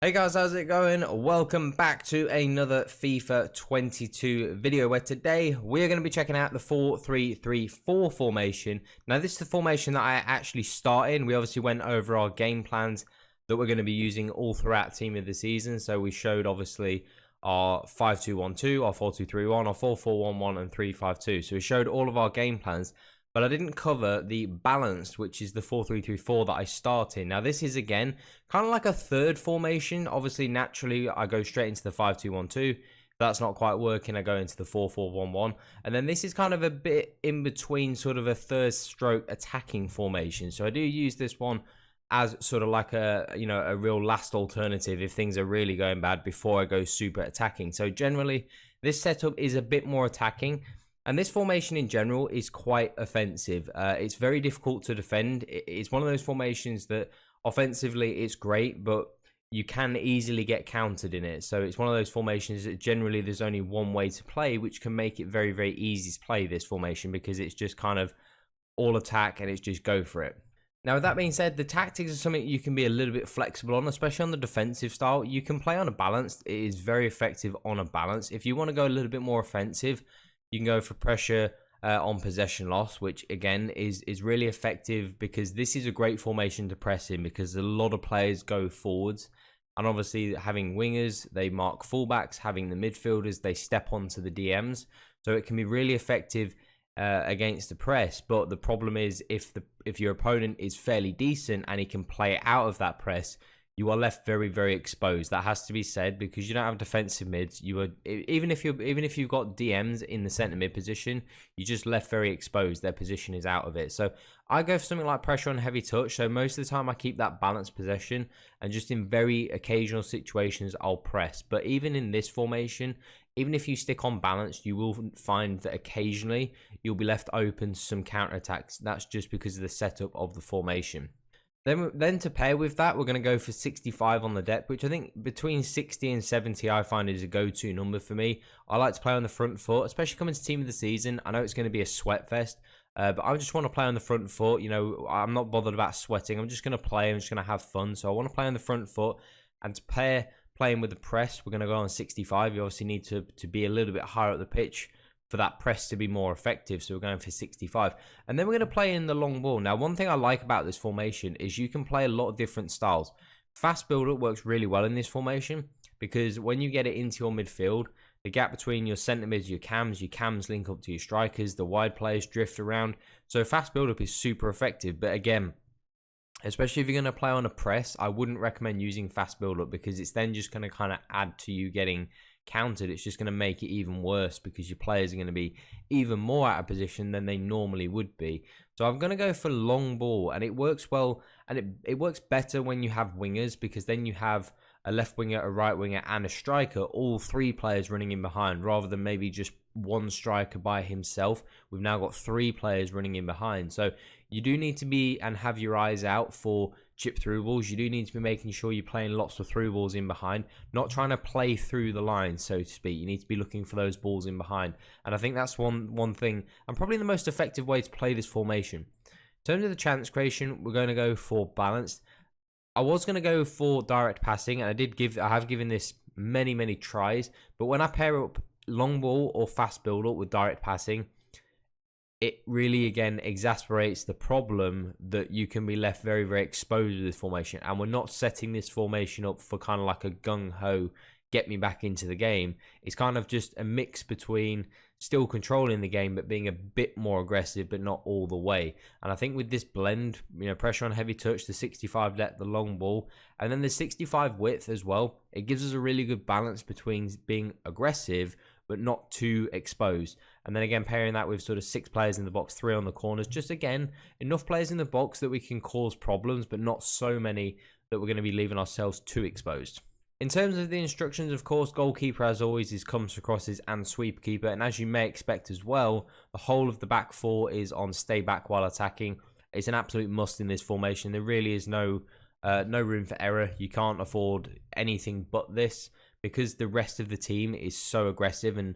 Hey guys, how's it going? Welcome back to another FIFA 22 video where today we're going to be checking out the 4-3-3-4 formation. Now this is the formation that I actually started. We obviously went over our game plans that we're going to be using all throughout Team of the Season. So we showed obviously our 5-2-1-2, our 4-2-3-1, our 4-4-1-1 and 3-5-2. So we showed all of our game plans. But I didn't cover the balanced, which is the 4-3-3-4 that I started. Now, this is, again, kind of like a third formation. Obviously, naturally, I go straight into the 5-2-1-2. That's not quite working. I go into the 4-4-1-1. And then this is kind of a bit in between sort of a third stroke attacking formation. So I do use this one as sort of like a real last alternative if things are really going bad before I go super attacking. So generally, this setup is a bit more attacking. And this formation in general is quite offensive. It's very difficult to defend. It's one of those formations that offensively it's great, but you can easily get countered in it. So it's one of those formations that generally there's only one way to play, which can make it very, very easy to play this formation because it's just kind of all attack and it's just go for it. Now, with that being said, the tactics are something you can be a little bit flexible on, especially on the defensive style. You can play on a balance. It is very effective on a balance. If you want to go a little bit more offensive, you can go for pressure on possession loss, which again is really effective because this is a great formation to press in because a lot of players go forwards. And obviously having wingers, they mark fullbacks, having the midfielders, they step onto the DMs. So it can be really effective against the press. But the problem is if your opponent is fairly decent and he can play out of that press, you are left very, very exposed. That has to be said because you don't have defensive mids. You are even if you've got DMs in the centre mid position, you're just left very exposed. Their position is out of it. So I go for something like pressure on heavy touch. So most of the time I keep that balanced possession, and just in very occasional situations I'll press. But even in this formation, even if you stick on balance, you will find that occasionally you'll be left open to some counter attacks. That's just because of the setup of the formation. Then to pair with that, we're going to go for 65 on the depth, which I think between 60 and 70 I find is a go-to number for me. I like to play on the front foot, especially coming to Team of the Season. I know it's going to be a sweat fest, but I just want to play on the front foot. You know, I'm not bothered about sweating. I'm just going to play. I'm just going to have fun. So I want to play on the front foot. And to pair playing with the press, we're going to go on 65. You obviously need to be a little bit higher up the pitch for that press to be more effective, so we're going for 65. And then we're going to play in the long ball. Now, one thing I like about this formation is you can play a lot of different styles. Fast build-up works really well in this formation because when you get it into your midfield, the gap between your centre mids, your cams link up to your strikers, the wide players drift around. So fast build-up is super effective. But again, especially if you're going to play on a press, I wouldn't recommend using fast build-up because it's then just going to kind of add to you getting countered. It's just going to make it even worse because your players are going to be even more out of position than they normally would be. So I'm going to go for long ball, and it works well, and it works better when you have wingers because then you have a left winger, a right winger, and a striker, all three players running in behind rather than maybe just one striker by himself. We've now got three players running in behind. So you do need to be and have your eyes out for chip through balls. You do need to be making sure you're playing lots of through balls in behind, not trying to play through the line, so to speak. You need to be looking for those balls in behind. And I think that's one thing, and probably the most effective way to play this formation. In terms of the chance creation, we're going to go for balanced. I was going to go for direct passing, and I have given this many tries, but when I pair up long ball or fast build up with direct passing, it really again exasperates the problem that you can be left very, very exposed with this formation. And we're not setting this formation up for kind of like a gung-ho get me back into the game. It's kind of just a mix between still controlling the game but being a bit more aggressive, but not all the way. And I think with this blend, you know, pressure on heavy touch, the 65 depth, the long ball, and then the 65 width as well, it gives us a really good balance between being aggressive but not too exposed. And then again, pairing that with sort of 6 players in the box, 3 on the corners, just again, enough players in the box that we can cause problems, but not so many that we're going to be leaving ourselves too exposed. In terms of the instructions, of course, goalkeeper, as always, is comes for crosses and sweeper keeper. And as you may expect as well, the whole of the back four is on stay back while attacking. It's an absolute must in this formation. There really is no room for error. You can't afford anything but this because the rest of the team is so aggressive and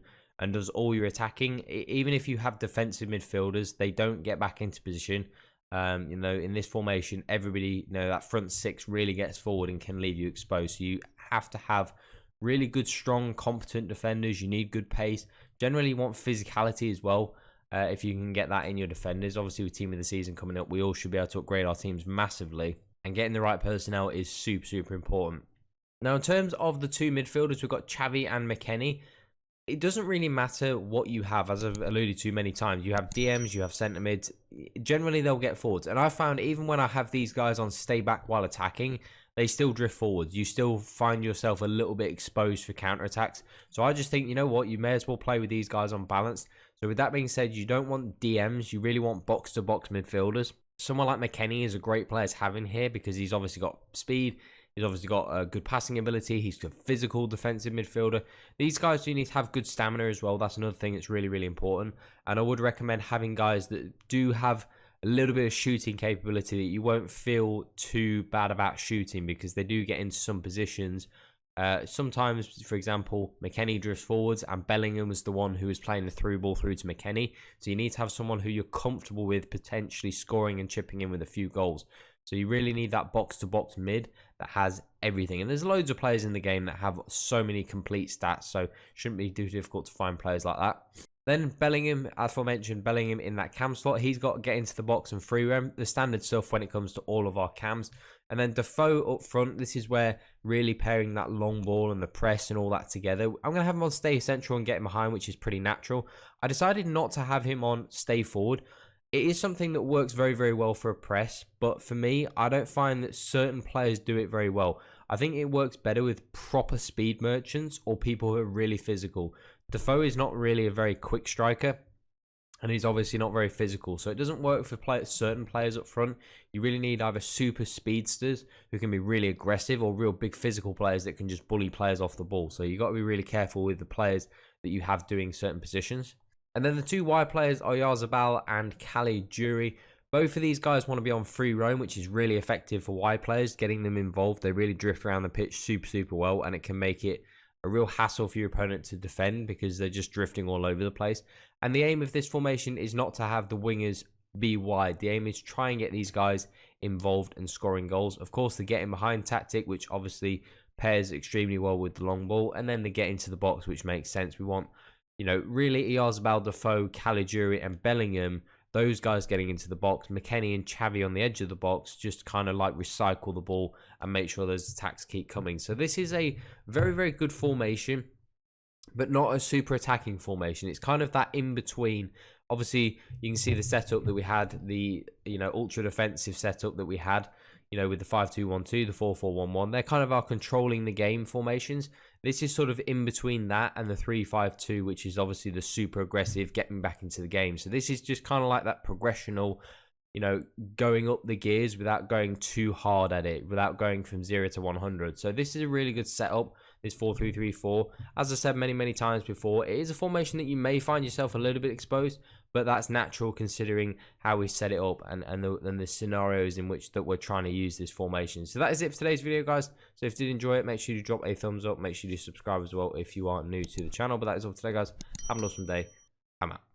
does all your attacking. Even if you have defensive midfielders, they don't get back into position. You know, in this formation, everybody, you know, that front six really gets forward and can leave you exposed. So you have to have really good, strong, competent defenders. You need good pace. Generally, you want physicality as well. If you can get that in your defenders. Obviously, with Team of the Season coming up, we all should be able to upgrade our teams massively. And getting the right personnel is super, super important. Now, in terms of the two midfielders, we've got Xavi and McKennie. It doesn't really matter what you have, as I've alluded to many times. You have DMs, you have centre mids. Generally, they'll get forwards. And I found even when I have these guys on stay back while attacking, they still drift forwards. You still find yourself a little bit exposed for counterattacks. So I just think, you know what, you may as well play with these guys on balance. So with that being said, you don't want DMs. You really want box-to-box midfielders. Someone like McKennie is a great player to have in here because he's obviously got speed. He's obviously got a good passing ability. He's a physical defensive midfielder. These guys do need to have good stamina as well. That's another thing that's really, really important. And I would recommend having guys that do have a little bit of shooting capability that you won't feel too bad about shooting because they do get into some positions. Sometimes, for example, McKennie drifts forwards and Bellingham was the one who was playing the through ball through to McKennie. So you need to have someone who you're comfortable with potentially scoring and chipping in with a few goals. So you really need that box-to-box mid that has everything. And there's loads of players in the game that have so many complete stats, so it shouldn't be too difficult to find players like that. Then Bellingham, as aforementioned, Bellingham in that cam slot. He's got to get into the box and free roam, the standard stuff when it comes to all of our cams. And then Defoe up front, this is where really pairing that long ball and the press and all that together. I'm going to have him on stay central and get him behind, which is pretty natural. I decided not to have him on stay forward. It is something that works very, very well for a press, but for me, I don't find that certain players do it very well. I think it works better with proper speed merchants or people who are really physical. Defoe is not really a very quick striker, and he's obviously not very physical, so it doesn't work for certain players up front. You really need either super speedsters who can be really aggressive or real big physical players that can just bully players off the ball. So you've got to be really careful with the players that you have doing certain positions. And then the two wide players, Oyarzabal and Caligiuri. Both of these guys want to be on free roam, which is really effective for wide players, getting them involved. They really drift around the pitch super, super well, and it can make it a real hassle for your opponent to defend because they're just drifting all over the place. And the aim of this formation is not to have the wingers be wide. The aim is to try and get these guys involved and scoring goals. Of course, the getting behind tactic, which obviously pairs extremely well with the long ball, and then the get into the box, which makes sense. We want, you know, really Oyarzabal, Defoe, Caligiuri, and Bellingham, those guys getting into the box. McKennie and Xavi on the edge of the box, just kind of like recycle the ball and make sure those attacks keep coming. So this is a very, very good formation, but not a super attacking formation. It's kind of that in between. Obviously, you can see the setup that we had, the, you know, ultra defensive setup that we had, you know, with the 5-2-1-2, the 4-4-1-1. They're kind of our controlling the game formations. This is sort of in between that and the 3-5-2, which is obviously the super aggressive, getting back into the game. So this is just kind of like that progressional, you know, going up the gears without going too hard at it, without going from 0 to 100. So this is a really good setup, this 4-3-3-4. As I said many, many times before, it is a formation that you may find yourself a little bit exposed, but that's natural considering how we set it up and the scenarios in which that we're trying to use this formation. So that is it for today's video, guys. So if you did enjoy it, make sure you drop a thumbs up. Make sure you subscribe as well if you are new to the channel. But that is all for today, guys. Have an awesome day. I'm out.